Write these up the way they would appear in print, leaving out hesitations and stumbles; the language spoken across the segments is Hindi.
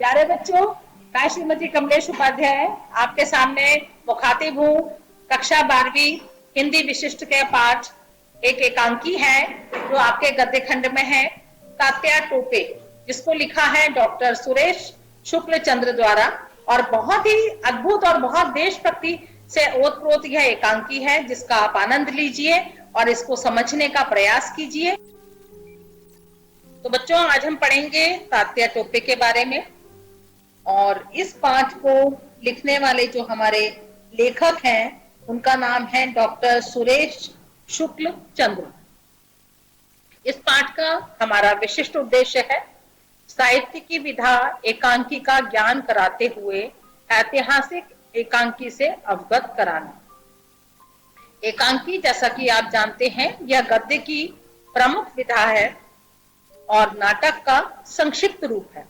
प्यारे बच्चों, मैं श्रीमती कमलेश उपाध्याय आपके सामने मुखातिब हूँ। कक्षा 12वीं हिंदी विशिष्ट के पाठ एक एकांकी है जो आपके गद्य खंड में है, तात्या टोपे, जिसको लिखा है डॉक्टर सुरेश शुक्ल चंद्र द्वारा। और बहुत ही अद्भुत और बहुत देशभक्ति से ओतप्रोत यह एकांकी है, जिसका आप आनंद लीजिए और इसको समझने का प्रयास कीजिए। तो बच्चों, आज हम पढ़ेंगे तात्या टोपे के बारे में। और इस पाठ को लिखने वाले जो हमारे लेखक हैं, उनका नाम है डॉक्टर सुरेश शुक्ल चंद्र। इस पाठ का हमारा विशिष्ट उद्देश्य है साहित्य की विधा एकांकी का ज्ञान कराते हुए ऐतिहासिक एकांकी से अवगत कराना। एकांकी, जैसा कि आप जानते हैं, यह गद्य की प्रमुख विधा है और नाटक का संक्षिप्त रूप है।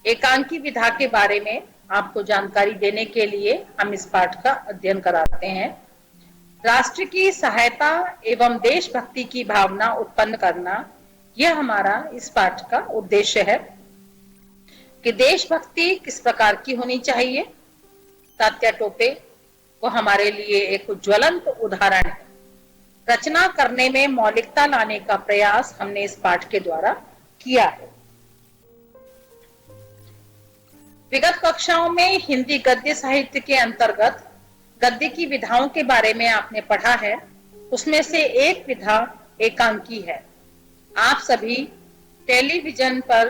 एकांकी विधा के बारे में आपको जानकारी देने के लिए हम इस पाठ का अध्ययन कराते हैं। राष्ट्र की सहायता एवं देशभक्ति की भावना उत्पन्न करना, यह हमारा इस पाठ का उद्देश्य है कि देशभक्ति किस प्रकार की होनी चाहिए। तात्या टोपे वो हमारे लिए एक ज्वलंत उदाहरण है। रचना करने में मौलिकता लाने का प्रयास हमने इस पाठ के द्वारा किया है। विगत कक्षाओं में हिंदी गद्य साहित्य के अंतर्गत गद्य की विधाओं के बारे में आपने पढ़ा है। उसमें से एक विधा एकांकी है। आप सभी टेलीविजन पर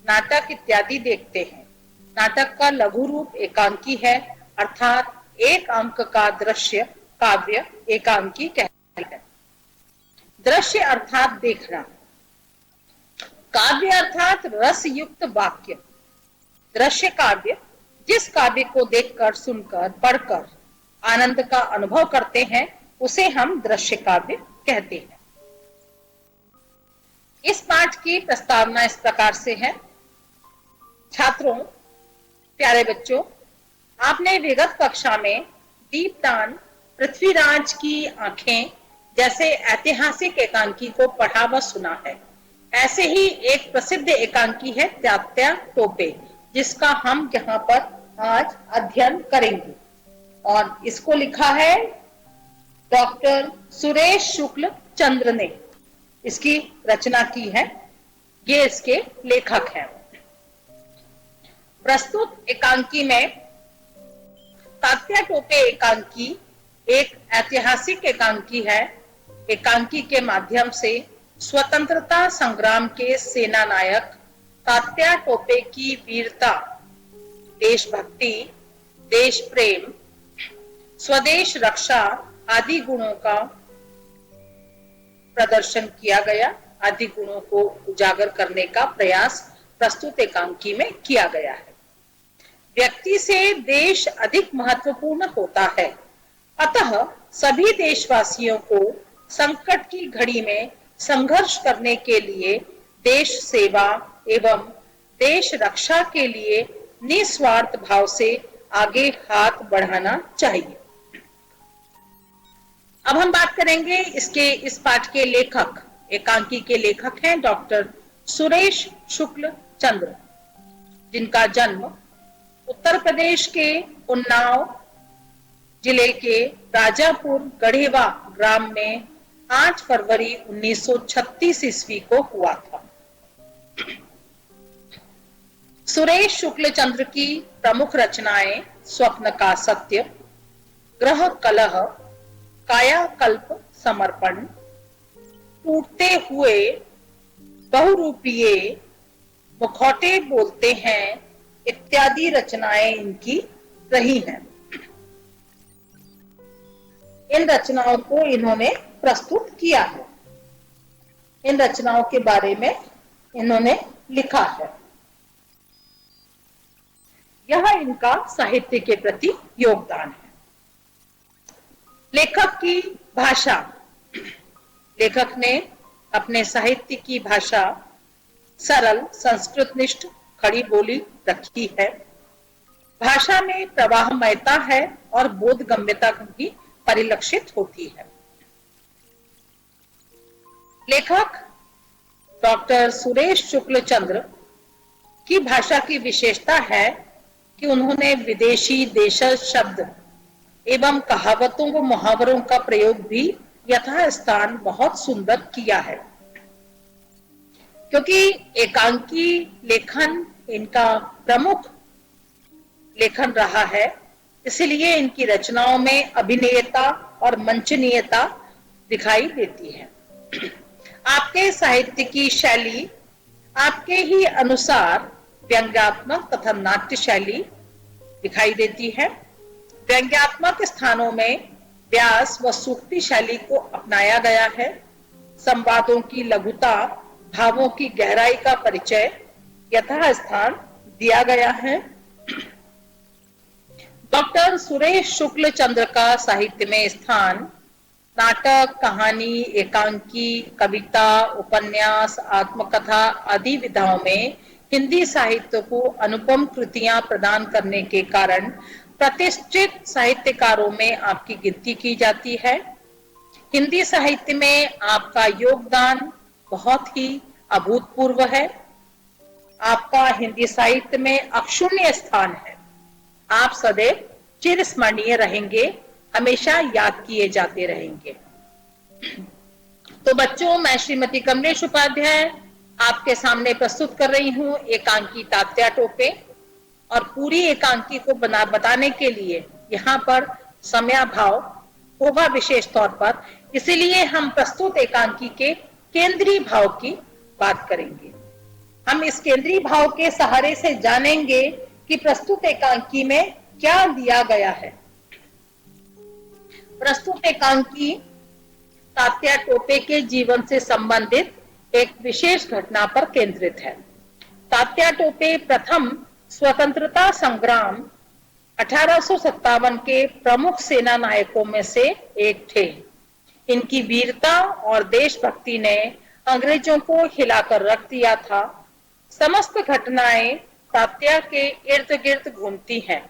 नाटक इत्यादि देखते हैं। नाटक का लघु रूप एकांकी है, अर्थात एक अंक का दृश्य काव्य एकांकी कहते हैं। दृश्य अर्थात देखना, काव्य अर्थात रस युक्त वाक्य। दृश्य काव्य जिस काव्य को देखकर, सुनकर, पढ़कर आनंद का अनुभव करते हैं, उसे हम दृश्य काव्य कहते हैं। इस पाठ की प्रस्तावना इस प्रकार से है। छात्रों, प्यारे बच्चों, आपने विगत कक्षा में दीपदान, पृथ्वीराज की आंखें जैसे ऐतिहासिक एकांकी को पढ़ा व सुना है। ऐसे ही एक प्रसिद्ध एकांकी है तात्या टोपे, जिसका हम यहाँ पर आज अध्ययन करेंगे। और इसको लिखा है डॉक्टर सुरेश शुक्ल चंद्र ने, इसकी रचना की है। ये इसके लेखक हैं। प्रस्तुत एकांकी में तात्या टोपे एकांकी एक ऐतिहासिक एकांकी है। एकांकी के माध्यम से स्वतंत्रता संग्राम के सेना नायक तात्या टोपे की वीरता, देशभक्ति, देश प्रेम, स्वदेश रक्षा आदि गुणों का प्रदर्शन किया गया। आदि गुणों को उजागर करने का प्रयास प्रस्तुत एकांकी में किया गया है। व्यक्ति से देश अधिक महत्वपूर्ण होता है, अतः सभी देशवासियों को संकट की घड़ी में संघर्ष करने के लिए देश सेवा एवं देश रक्षा के लिए निस्वार्थ भाव से आगे हाथ बढ़ाना चाहिए। अब हम बात करेंगे इस पाठ के लेखक। एकांकी के लेखक हैं डॉक्टर सुरेश शुक्ल चंद्र, जिनका जन्म उत्तर प्रदेश के उन्नाव जिले के राजापुर गढ़ेवा ग्राम में 8 फरवरी 1936 ईस्वी को हुआ था। सुरेश शुक्ल चंद्र की प्रमुख रचनाएं स्वप्न का सत्य, ग्रह कलह, कायाकल्प समर्पण, टूटते हुए, बहुरूपीय, मुखौटे बोलते हैं इत्यादि रचनाएं इनकी रही हैं। इन रचनाओं को इन्होंने प्रस्तुत किया है। इन रचनाओं के बारे में इन्होंने लिखा है। यह इनका साहित्य के प्रति योगदान है। लेखक की भाषा, लेखक ने अपने साहित्य की भाषा सरल, संस्कृतनिष्ठ, खड़ी बोली रखी है। भाषा में प्रवाहमयता है और बोधगम्यता भी परिलक्षित होती है। लेखक डॉक्टर सुरेश शुक्ल चंद्र की भाषा की विशेषता है कि उन्होंने विदेशी देशज शब्द एवं कहावतों व मुहावरों का प्रयोग भी यथास्थान बहुत सुंदर किया है। क्योंकि एकांकी लेखन इनका प्रमुख लेखन रहा है, इसलिए इनकी रचनाओं में अभिनयता और मंचनीयता दिखाई देती है। आपके साहित्य की शैली आपके ही अनुसार व्यंग्यात्मक तथा नाट्य शैली दिखाई देती है। व्यंग्यात्मक स्थानों में व्यास व सूक्ति शैली को अपनाया गया है। संवादों की लघुता, भावों की गहराई का परिचय यथास्थान दिया गया है। डॉक्टर सुरेश शुक्ल चंद्र का साहित्य में स्थान नाटक, कहानी, एकांकी, कविता, उपन्यास, आत्मकथा आदि विधाओं में हिंदी साहित्य को अनुपम कृतियां प्रदान करने के कारण प्रतिष्ठित साहित्यकारों में आपकी गिनती की जाती है। हिंदी साहित्य में आपका योगदान बहुत ही अभूतपूर्व है। आपका हिंदी साहित्य में अक्षुण्य स्थान है। आप सदैव चिरस्मरणीय रहेंगे, हमेशा याद किए जाते रहेंगे। तो बच्चों, मैं श्रीमती कमलेश उपाध्याय आपके सामने प्रस्तुत कर रही हूँ एकांकी तात्या टोपे। और पूरी एकांकी को बताने के लिए यहाँ पर समयाभाव होगा विशेष तौर पर, इसीलिए हम प्रस्तुत एकांकी के केंद्रीय भाव की बात करेंगे। हम इस केंद्रीय भाव के सहारे से जानेंगे कि प्रस्तुत एकांकी में क्या दिया गया है। प्रस्तुत एकांकी तात्या टोपे के जीवन से संबंधित एक विशेष घटना पर केंद्रित है। तात्या टोपे प्रथम स्वतंत्रता संग्राम 1857 के प्रमुख सेना नायकों में से एक थे। इनकी वीरता और देशभक्ति ने अंग्रेजों को हिलाकर रख दिया था। समस्त घटनाएं तात्या के इर्द गिर्द घूमती हैं।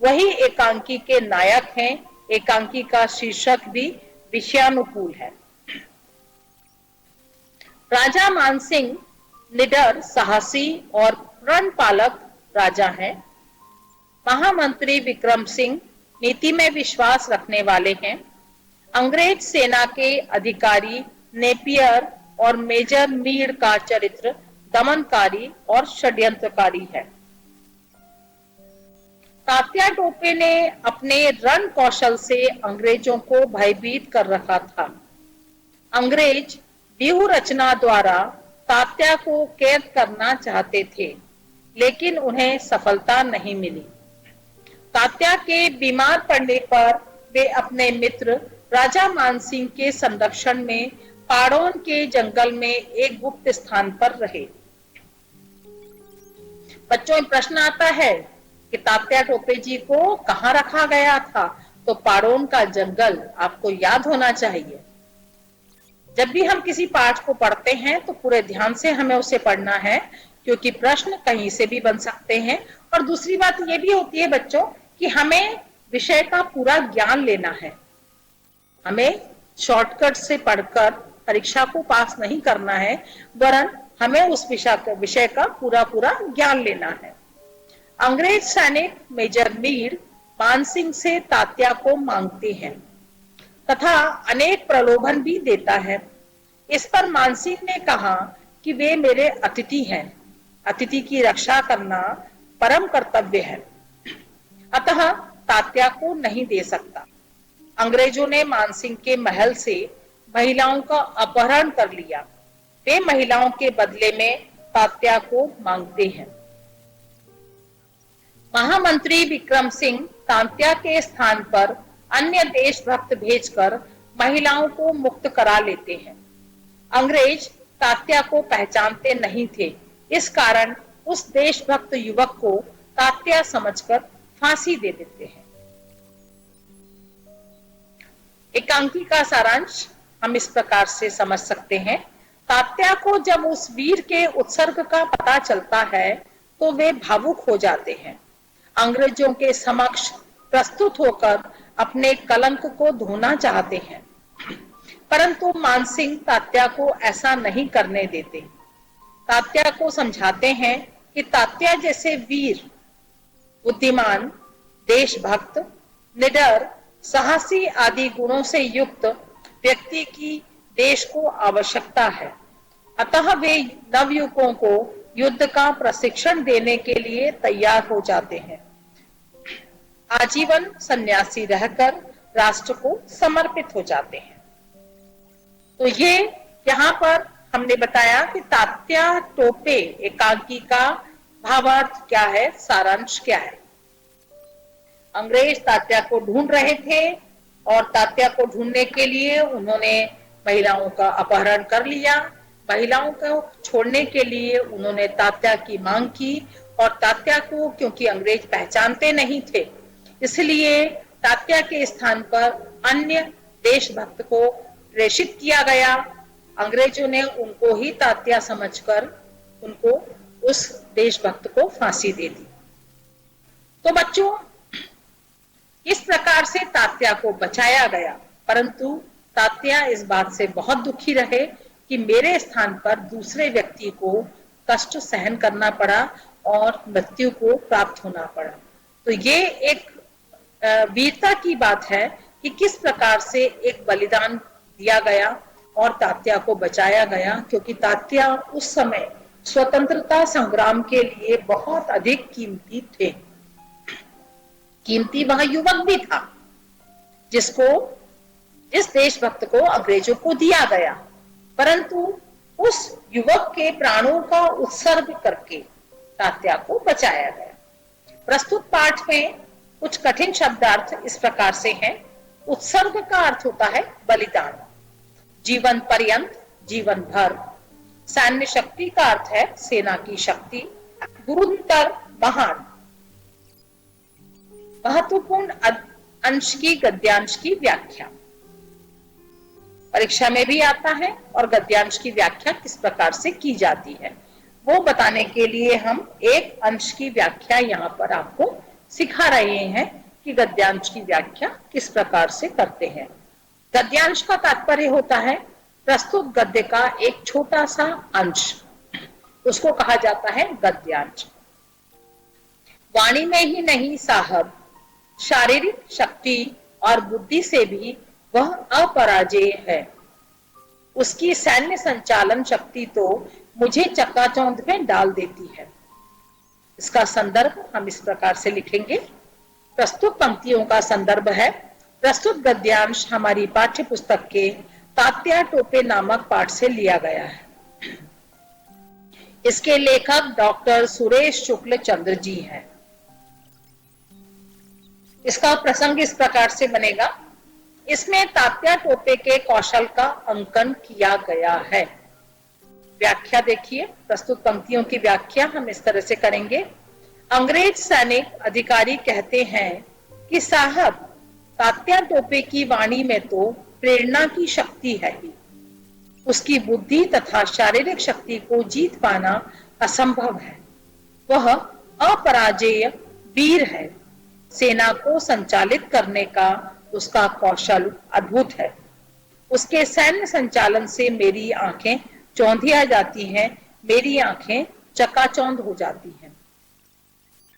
वही एकांकी के नायक हैं। एकांकी का शीर्षक भी विषयानुकूल है। राजा मानसिंह निडर, साहसी और प्रण पालक राजा हैं। महामंत्री विक्रम सिंह नीति में विश्वास रखने वाले हैं। अंग्रेज सेना के अधिकारी नेपियर और मेजर मीड का चरित्र दमनकारी और षड्यंत्रकारी है। तात्या टोपे ने अपने रण कौशल से अंग्रेजों को भयभीत कर रखा था। अंग्रेज व्यूह रचना द्वारा तात्या को कैद करना चाहते थे, लेकिन उन्हें सफलता नहीं मिली। तात्या के बीमार पड़ने पर वे अपने मित्र राजा मानसिंह के संरक्षण में पाड़ौन के जंगल में एक गुप्त स्थान पर रहे। बच्चों, प्रश्न आता है कि तात्या टोपे जी को कहाँ रखा गया था? तो पाड़ौन का जंगल आपको याद होना चाहिए। जब भी हम किसी पाठ को पढ़ते हैं तो पूरे ध्यान से हमें उसे पढ़ना है, क्योंकि प्रश्न कहीं से भी बन सकते हैं। और दूसरी बात ये भी होती है बच्चों कि हमें विषय का पूरा ज्ञान लेना है। हमें शॉर्टकट से पढ़कर परीक्षा को पास नहीं करना है, वरन हमें उस विषय का पूरा ज्ञान लेना है। अंग्रेज सैनिक मेजर मीड मानसिंह से तात्या को मांगते हैं तथा अनेक प्रलोभन भी देता है। इस पर मानसिंह ने कहा कि वे मेरे अतिथि हैं, अतिथि की रक्षा करना परम कर्तव्य है, अतः तात्या को नहीं दे सकता। अंग्रेजों ने मानसिंह के महल से महिलाओं का अपहरण कर लिया। वे महिलाओं के बदले में तात्या को मांगते हैं। महामंत्री विक्रम सिंह तात्या के स्थान पर अन्य देशभक्त भेजकर महिलाओं को मुक्त करा लेते हैं। अंग्रेज तात्या को पहचानते नहीं थे, इस कारण उस देशभक्त युवक को तात्या समझकर फांसी दे देते हैं। एकांकी का सारांश हम इस प्रकार से समझ सकते हैं। तात्या को जब उस वीर के उत्सर्ग का पता चलता है तो वे भावुक हो जाते हैं। अंग्रेजों के समक्ष प्रस्तुत होकर अपने कलंक को धोना चाहते हैं, परंतु मानसिंह तात्या को ऐसा नहीं करने देते। तात्या को समझाते हैं कि तात्या जैसे वीर, बुद्धिमान, देशभक्त, निडर, साहसी आदि गुणों से युक्त व्यक्ति की देश को आवश्यकता है। अतः वे नवयुवकों को युद्ध का प्रशिक्षण देने के लिए तैयार हो जाते हैं। आजीवन सन्यासी रहकर राष्ट्र को समर्पित हो जाते हैं। तो ये यहाँ पर हमने बताया कि तात्या टोपे एकांकी का भावार्थ क्या है, सारांश क्या है। अंग्रेज तात्या को ढूंढ रहे थे और तात्या को ढूंढने के लिए उन्होंने महिलाओं का अपहरण कर लिया। महिलाओं को छोड़ने के लिए उन्होंने तात्या की मांग की और तात्या को, क्योंकि अंग्रेज पहचानते नहीं थे, इसलिए तात्या के स्थान पर अन्य देशभक्त को प्रेषित किया गया। अंग्रेजों ने उनको ही तात्या समझकर उनको, उस देशभक्त को फांसी दे दी। तो बच्चों, इस प्रकार से तात्या को बचाया गया, परंतु तात्या इस बात से बहुत दुखी रहे कि मेरे स्थान पर दूसरे व्यक्ति को कष्ट सहन करना पड़ा और मृत्यु को प्राप्त होना पड़ा। तो ये एक वीरता की बात है कि किस प्रकार से एक बलिदान दिया गया और तात्या को बचाया गया, क्योंकि तात्या उस समय स्वतंत्रता संग्राम के लिए बहुत अधिक कीमती थे। कीमती वह युवक भी था जिसको, जिस देशभक्त को अंग्रेजों को दिया गया, परंतु उस युवक के प्राणों का उत्सर्ग करके तात्या को बचाया गया। प्रस्तुत पाठ में कुछ कठिन शब्दार्थ इस प्रकार से हैं। उत्सर्ग का अर्थ होता है बलिदान, जीवन पर्यंत, जीवन भर। सैन्य शक्ति का अर्थ है सेना की शक्ति। गुरुतर, महान। महत्वपूर्ण अंश की गद्यांश की व्याख्या परीक्षा में भी आता है और गद्यांश की व्याख्या किस प्रकार से की जाती है वो बताने के लिए हम एक अंश की व्याख्या यहाँ पर आपको सिखा रहे हैं कि गद्यांश की व्याख्या किस प्रकार से करते हैं। गद्यांश का तात्पर्य होता है प्रस्तुत गद्य का एक छोटा सा अंश, उसको कहा जाता है गद्यांश। वाणी में ही नहीं साहब, शारीरिक शक्ति और बुद्धि से भी वह अपराजेय है। उसकी सैन्य संचालन शक्ति तो मुझे चक्काचौंध में डाल देती है। इसका संदर्भ हम इस प्रकार से लिखेंगे। प्रस्तुत पंक्तियों का संदर्भ है, प्रस्तुत गद्यांश हमारी पाठ्य पुस्तक के तात्या टोपे नामक पाठ से लिया गया है। इसके लेखक डॉक्टर सुरेश शुक्ल चंद्र जी हैं। इसका प्रसंग इस प्रकार से बनेगा, इसमें तात्या टोपे के कौशल का अंकन किया गया है। व्याख्या देखिए, प्रस्तुत पंक्तियों की व्याख्या हम इस तरह से करेंगे। अंग्रेज सैनिक अधिकारी कहते हैं कि साहब, तात्या टोपे की वाणी में तो प्रेरणा की शक्ति है ही, उसकी बुद्धि तथा शारीरिक शक्ति को जीत पाना असंभव है। वह अपराजेय वीर है। सेना को संचालित करने का उसका कौशल अद्भुत है। उसके सैन्य संचालन से मेरी आंखें चौंधिया जाती हैं, मेरी आंखें चकाचौंध हो जाती हैं।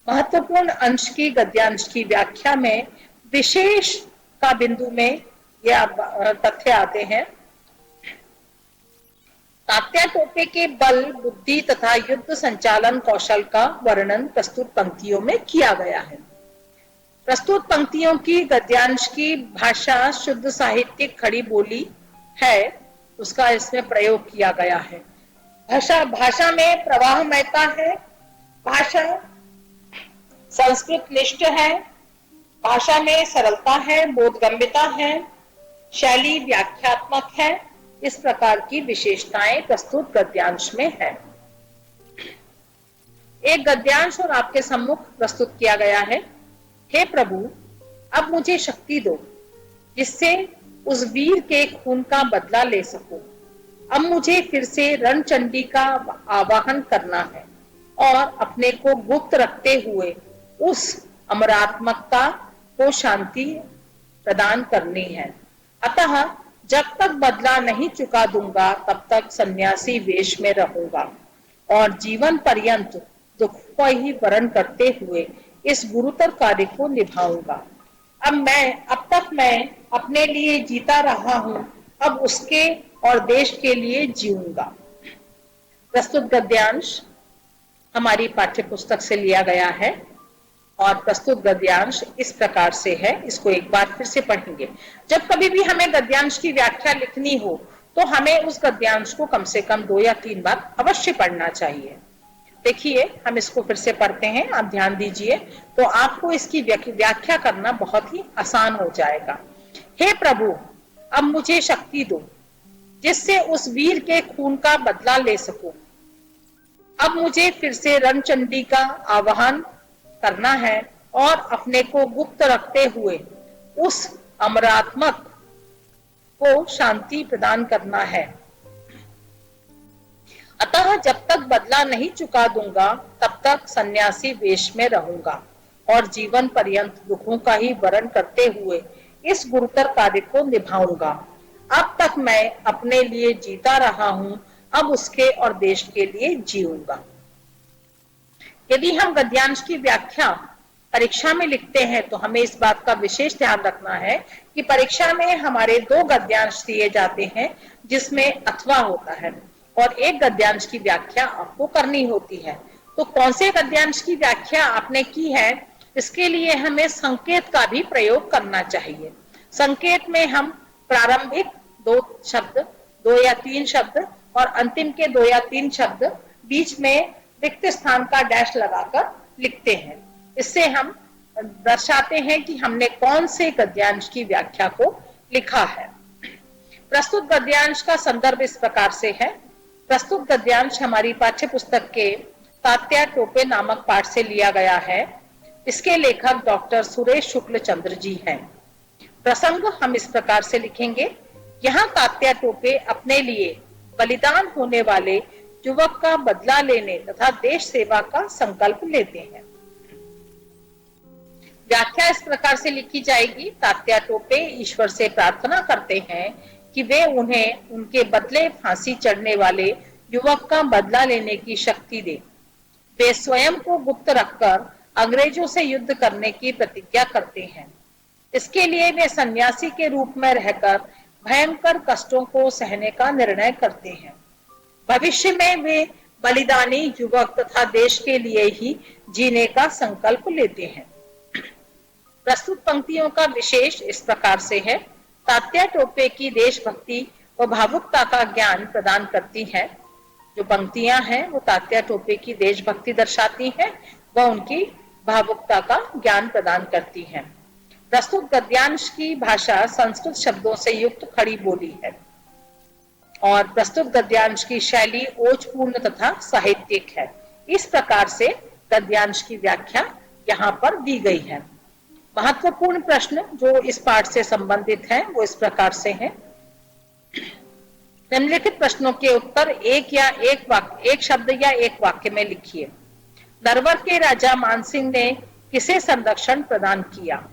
महत्वपूर्ण अंश की गद्यांश की व्याख्या में विशेष का बिंदु में यह तथ्य आते हैं। तात्या टोपे के बल, बुद्धि तथा युद्ध संचालन कौशल का वर्णन प्रस्तुत पंक्तियों में किया गया है। प्रस्तुत पंक्तियों की गद्यांश की भाषा शुद्ध साहित्यिक खड़ी बोली है, उसका इसमें प्रयोग किया गया है। भाषा में प्रवाहमयता है, भाषा संस्कृत निष्ठ है, भाषा में सरलता है, बोधगम्यता है, शैली व्याख्यात्मक है। इस प्रकार की विशेषताएं प्रस्तुत गद्यांश में है। एक गद्यांश और आपके सम्मुख प्रस्तुत किया गया है। हे प्रभु, अब मुझे शक्ति दो जिससे उस वीर के खून का बदला ले सकूं। अब मुझे फिर से रणचंडी का आवाहन करना है और अपने को गुप्त रखते हुए उस अमरात्मकता को शांति प्रदान करनी है। अतः जब तक बदला नहीं चुका दूंगा तब तक सन्यासी वेश में रहूंगा और जीवन पर्यंत दुख को ही वरण करते हुए इस गुरुतर कार्य को निभाऊंगा। अब तक मैं अपने लिए जीता रहा हूं, अब उसके और देश के लिए जीऊंगा। प्रस्तुत गद्यांश हमारी पाठ्य पुस्तक से लिया गया है और प्रस्तुत गद्यांश इस प्रकार से है। इसको एक बार फिर से पढ़ेंगे। जब कभी भी हमें गद्यांश की व्याख्या लिखनी हो तो हमें उस गद्यांश को कम से कम 2 या 3 बार अवश्य पढ़ना चाहिए। देखिए, हम इसको फिर से पढ़ते हैं, आप ध्यान दीजिए, तो आपको इसकी व्याख्या करना बहुत ही आसान हो जाएगा। हे प्रभु, अब मुझे शक्ति दो जिससे उस वीर के खून का बदला ले सकूं। अब मुझे फिर से रणचंडी का आह्वान करना है और अपने को गुप्त रखते हुए उस अमरात्मक को शांति प्रदान करना है। अतः जब तक बदला नहीं चुका दूंगा तब तक सन्यासी वेश में रहूंगा और जीवन पर्यंत दुखों का ही वरण करते हुए इस गुरुतर कार्य को निभाऊंगा। अब तक मैं अपने लिए जीता रहा हूं, अब उसके और देश के लिए जीऊंगा। यदि हम गद्यांश की व्याख्या परीक्षा में लिखते हैं तो हमें इस बात का विशेष ध्यान रखना है कि परीक्षा में हमारे 2 गद्यांश दिए जाते हैं जिसमें अथवा होता है और एक गद्यांश की व्याख्या आपको करनी होती है। तो कौन से गद्यांश की व्याख्या आपने की है, इसके लिए हमें संकेत का भी प्रयोग करना चाहिए। संकेत में हम प्रारंभिक 2 शब्द, 2 या 3 शब्द और अंतिम के 2 या 3 शब्द बीच में रिक्त स्थान का डैश लगाकर लिखते हैं। इससे हम दर्शाते हैं कि हमने कौन से गद्यांश की व्याख्या को लिखा है। प्रस्तुत गद्यांश का संदर्भ इस प्रकार से है। प्रस्तुत गद्यांश हमारी पाठ्य पुस्तक के तात्या टोपे नामक पाठ से लिया गया है। इसके लेखक डॉक्टर सुरेश शुक्ल चंद्र जी हैं। प्रसंग हम इस प्रकार से लिखेंगे। यहाँ तात्या टोपे अपने लिए बलिदान होने वाले युवक का बदला लेने तथा देश सेवा का संकल्प लेते हैं। व्याख्या इस प्रकार से लिखी जाएगी। तात्या टोपे ईश्वर से प्रार्थना करते हैं कि वे उन्हें उनके बदले फांसी चढ़ने वाले युवक का बदला लेने की शक्ति दे। वे स्वयं को गुप्त रखकर अंग्रेजों से युद्ध करने की प्रतिज्ञा करते हैं। इसके लिए वे सन्यासी के रूप में रहकर भयंकर कष्टों को सहने का निर्णय करते हैं। भविष्य में वे बलिदानी युवक तथा देश के लिए ही जीने का संकल्प लेते हैं। प्रस्तुत पंक्तियों का विशेष इस प्रकार से है। तात्या टोपे की देशभक्ति व भावुकता का ज्ञान प्रदान करती है। जो पंक्तियां हैं वो तात्या टोपे की देशभक्ति दर्शाती हैं व उनकी भावुकता का ज्ञान प्रदान करती हैं। प्रस्तुत गद्यांश की भाषा संस्कृत शब्दों से युक्त खड़ी बोली है और प्रस्तुत गद्यांश की शैली ओजपूर्ण तथा साहित्यिक है। इस प्रकार से गद्यांश की व्याख्या यहाँ पर दी गई है। महत्वपूर्ण प्रश्न जो इस पाठ से संबंधित हैं वो इस प्रकार से हैं। निम्नलिखित प्रश्नों के उत्तर एक शब्द या एक वाक्य में लिखिए। नरवर के राजा मानसिंह ने किसे संरक्षण प्रदान किया?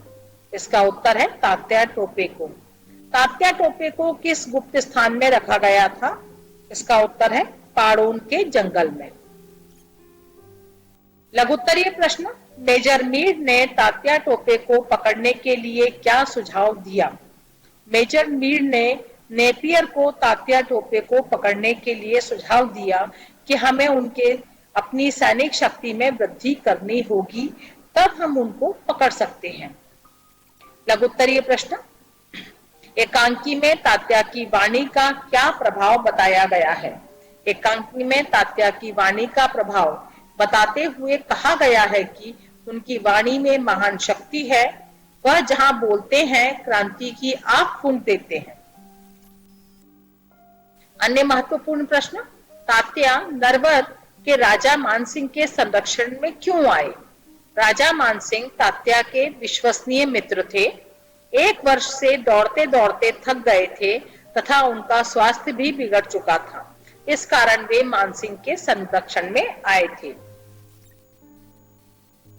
इसका उत्तर है तात्या टोपे को। तात्या टोपे को किस गुप्त स्थान में रखा गया था? इसका उत्तर है पाड़ोन के जंगल में। लघुत्तरीय प्रश्न। मेजर मीड ने तात्या टोपे को पकड़ने के लिए क्या सुझाव दिया? मेजर मीड ने नेपियर को तात्या टोपे को पकड़ने के लिए सुझाव दिया कि हमें उनके अपनी सैनिक शक्ति में वृद्धि करनी होगी, तब हम उनको पकड़ सकते हैं। लघुत्तरीय प्रश्न। एकांकी में तात्या की वाणी का क्या प्रभाव बताया गया है? एकांकी में तात्या की वाणी का प्रभाव बताते हुए कहा गया है कि उनकी वाणी में महान शक्ति है। वह जहां बोलते हैं क्रांति की आग फूंक देते हैं। अन्य महत्वपूर्ण प्रश्न। तात्या नरवर के राजा मानसिंह के संरक्षण में क्यों आए? राजा मानसिंह तात्या के विश्वसनीय मित्र थे। 1 वर्ष से दौड़ते दौड़ते थक गए थे तथा उनका स्वास्थ्य भी बिगड़ चुका था। इस कारण वे मानसिंह के संरक्षण में आए थे।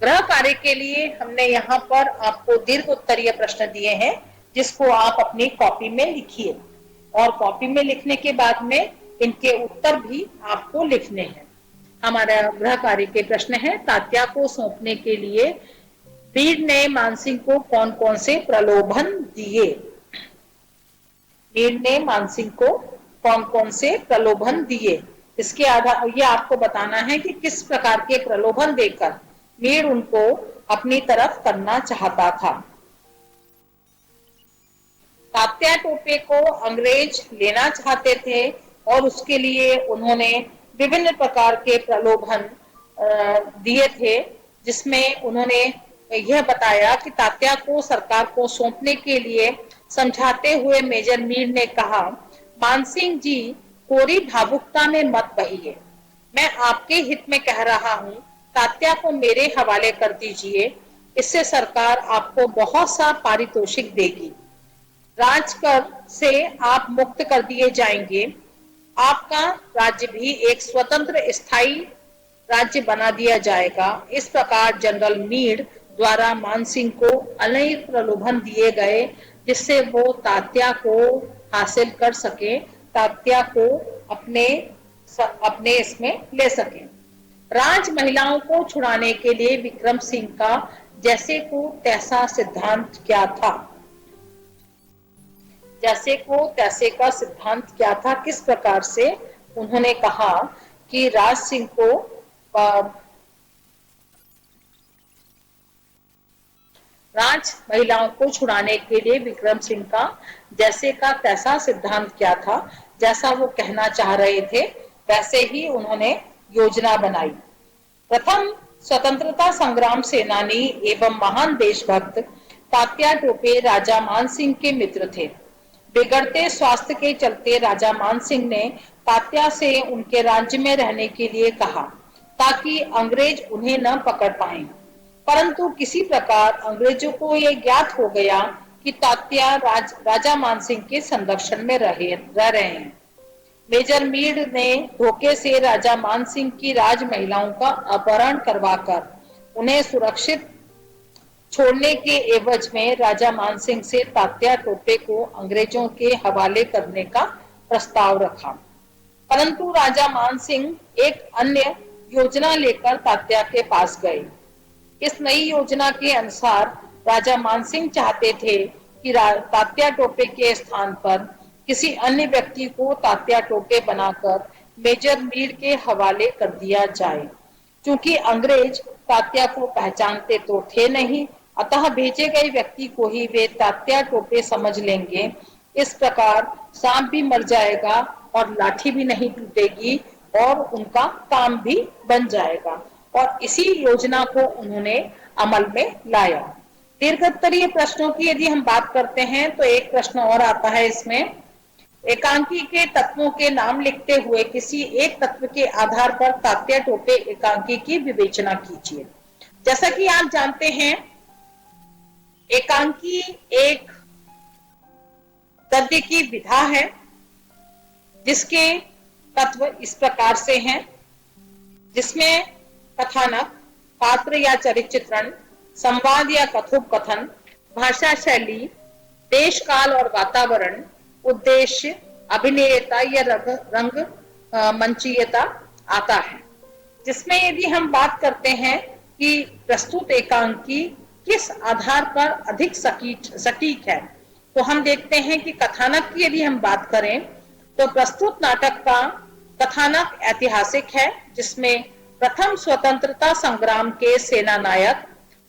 गृह कार्य के लिए हमने यहाँ पर आपको दीर्घ उत्तरीय प्रश्न दिए हैं, जिसको आप अपनी कॉपी में लिखिए और कॉपी में लिखने के बाद में इनके उत्तर भी आपको लिखने हैं। हमारा गृह कार्य के प्रश्न है, तात्या को सौंपने के लिए मीर ने मानसिंह को कौन कौन से प्रलोभन दिए? मीर ने मानसिंह को कौन कौन से प्रलोभन दिए? इसके आधार ये आपको बताना है कि किस प्रकार के प्रलोभन देकर मीर उनको अपनी तरफ करना चाहता था। तात्या टोपे को अंग्रेज लेना चाहते थे और उसके लिए उन्होंने विभिन्न प्रकार के प्रलोभन दिए थे, जिसमें उन्होंने यह बताया कि तात्या को सरकार को सौंपने के लिए समझाते हुए मेजर मीर ने कहा, मानसिंह जी कोरी भावुकता में मत बहिए, मैं आपके हित में कह रहा हूं, तात्या को मेरे हवाले कर दीजिए, इससे सरकार आपको बहुत सा पारितोषिक देगी, राजकर से आप मुक्त कर दिए जाएंगे, आपका राज्य भी एक स्वतंत्र स्थायी राज्य बना दिया जाएगा। इस प्रकार जनरल मीर द्वारा मानसिंह को अनेक प्रलोभन दिए गए, जिससे वो तात्या को हासिल कर सके, तात्या को अपने इसमें ले सके। राज महिलाओं को छुड़ाने के लिए विक्रम सिंह का जैसे को तैसा सिद्धांत क्या था? जैसे को तैसे का सिद्धांत क्या था? किस प्रकार से उन्होंने कहा कि राज सिंह को राज महिलाओं को छुड़ाने के लिए विक्रम सिंह का जैसे का तैसा सिद्धांत क्या था? जैसा वो कहना चाह रहे थे वैसे ही उन्होंने योजना बनाई। प्रथम स्वतंत्रता संग्राम सेनानी एवं महान देशभक्त तात्या टोपे राजा मानसिंह के मित्र थे। बिगड़ते स्वास्थ्य के चलते राजा मानसिंह ने तात्या से उनके राज्य में रहने के लिए कहा, ताकि अंग्रेज उन्हें न पकड़ पाएं। परंतु किसी प्रकार अंग्रेजों को यह ज्ञात हो गया कि तात्या राजा मानसिंह के संरक्षण में रह रहे हैं। मेजर मीर ने धोखे से राजा मानसिंह की राज महिलाओं का अपहरण करवाकर उन्हें सुरक्षित छोड़ने के एवज में राजा मानसिंह से तात्या टोपे को अंग्रेजों के हवाले करने का प्रस्ताव रखा। परंतु राजा मानसिंह एक अन्य योजना लेकर तात्या के पास गए। इस नई योजना के अनुसार राजा मानसिंह चाहते थे कि तात्या टोपे के स्थान पर किसी अन्य व्यक्ति को तात्या टोपे बनाकर मेजर मीर के हवाले कर दिया जाए। क्योंकि अंग्रेज तात्या को पहचानते तो थे नहीं, अतः भेजे गए व्यक्ति को ही वे तात्या टोपे समझ लेंगे। इस प्रकार सांप भी मर जाएगा और लाठी भी नहीं टूटेगी और उनका काम भी बन जाएगा। और इसी योजना को उन्होंने अमल में लाया। दीर्घोत्तरीय प्रश्नों की यदि हम बात करते हैं तो एक प्रश्न और आता है इसमें, एकांकी के तत्वों के नाम लिखते हुए किसी एक तत्व के आधार पर तात्या टोपे एकांकी की विवेचना कीजिए। जैसा कि आप जानते हैं, एकांकी एक गद्य की विधा है जिसके तत्व इस प्रकार से हैं, जिसमें कथानक, पात्र या चरित्र चित्रण, संवाद या कथोपकथन, भाषा शैली, देश काल और वातावरण, उद्देश्य, अभिनेयता या रंग मंचीयता आता है। जिसमें यदि हम बात करते हैं कि प्रस्तुत एकांकी किस आधार पर अधिक सटीक है, तो हम देखते हैं कि कथानक की यदि हम बात करें तो प्रस्तुत नाटक का कथानक ऐतिहासिक है, जिसमें प्रथम स्वतंत्रता संग्राम के सेना नायक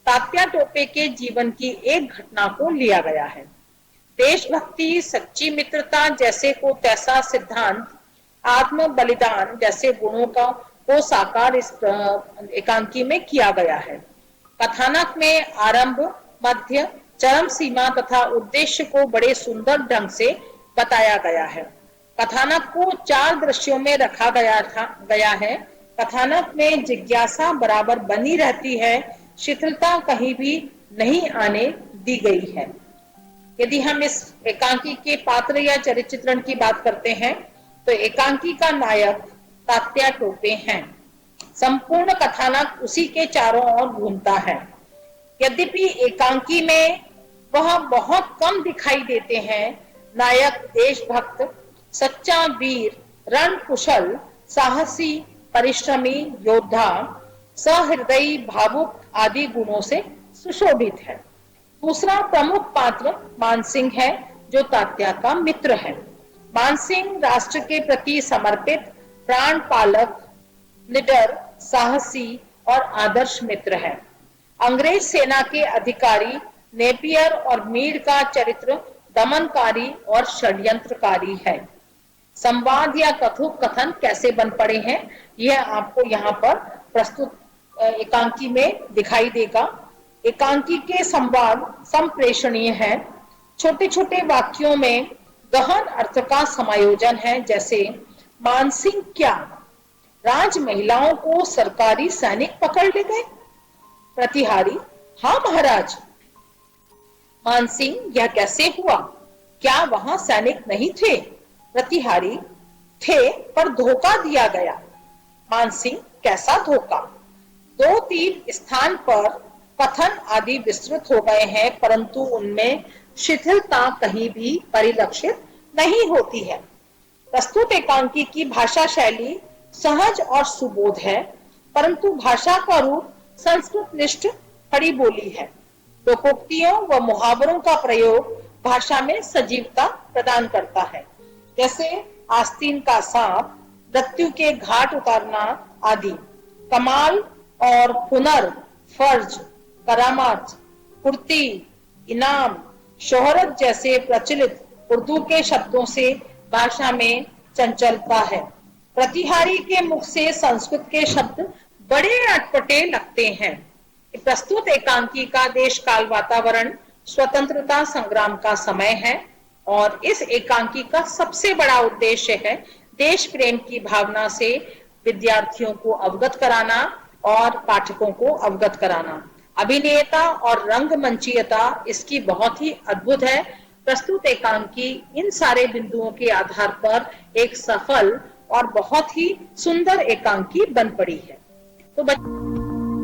तात्या टोपे के जीवन की एक घटना को लिया गया है। देशभक्ति, सच्ची मित्रता जैसे को तैसा सिद्धांत, आत्म बलिदान जैसे गुणों को साकार इस एकांकी में किया गया है। कथानक में आरंभ, मध्य, चरम सीमा तथा उद्देश्य को बड़े सुंदर ढंग से बताया गया है। कथानक को 4 दृश्यों में रखा गया है। कथानक में जिज्ञासा बराबर बनी रहती है, शिथिलता कहीं भी नहीं आने दी गई है। यदि हम इस एकांकी के पात्र या चरित्र चित्रण की बात करते हैं तो एकांकी का नायक तात्या टोपे हैं। संपूर्ण कथानक उसी के चारों ओर घूमता है। यद्यपि एकांकी में वह बहुत कम दिखाई देते हैं। नायक देशभक्त, सच्चा वीर, रण कुशल, साहसी, परिश्रमी, योद्धा, सहृदयी, भावुक आदि गुणों से सुशोभित है। दूसरा प्रमुख पात्र मानसिंह है, जो तात्या का मित्र है। मानसिंह राष्ट्र के प्रति समर्पित, प्राण पालक, निडर, साहसी और आदर्श मित्र है। अंग्रेज सेना के अधिकारी नेपियर और मीर का चरित्र दमनकारी और षड्यंत्रकारी है। संवाद या कथोपकथन कैसे बन पड़े हैं, यह आपको यहाँ पर प्रस्तुत एकांकी में दिखाई देगा। एकांकी के संवाद संप्रेषणीय है। छोटे छोटे वाक्यों में गहन अर्थ का समायोजन है, जैसे मानसिंह क्या राज महिलाओं को सरकारी सैनिक पकड़ ले गए? प्रतिहारी, हाँ महाराज। मानसिंह, यह कैसे हुआ? क्या वहां सैनिक नहीं थे? प्रतिहारी, थे पर धोखा दिया गया। मानसिंह, कैसा धोखा? 2-3 स्थान पर कथन आदि विस्तृत हो गए हैं, परंतु उनमें शिथिलता कहीं भी परिलक्षित नहीं होती है। प्रस्तुत एकांकी की भाषा शैली सहज और सुबोध है, परंतु भाषा का रूप संस्कृत निष्ठ खड़ी बोली है। लोकोक्तियों व मुहावरों का प्रयोग भाषा में सजीवता प्रदान करता है, जैसे आस्तीन का सांप, मृत्यु के घाट उतारना आदि। कमाल और हुनर, फर्ज, करामात, फुर्ती, इनाम, शोहरत जैसे प्रचलित उर्दू के शब्दों से भाषा में चंचलता है। प्रतिहारी के मुख से संस्कृत के शब्द बड़े अटपटे लगते हैं। प्रस्तुत एकांकी का देश काल वातावरण स्वतंत्रता संग्राम का समय है और इस एकांकी का सबसे बड़ा उद्देश्य है देश प्रेम की भावना से विद्यार्थियों को अवगत कराना और पाठकों को अवगत कराना। अभिनेता और रंगमंचीयता इसकी बहुत ही अद्भुत है। प्रस्तुत एकांकी इन सारे बिंदुओं के आधार पर एक सफल और बहुत ही सुंदर एकांकी बन पड़ी है। तो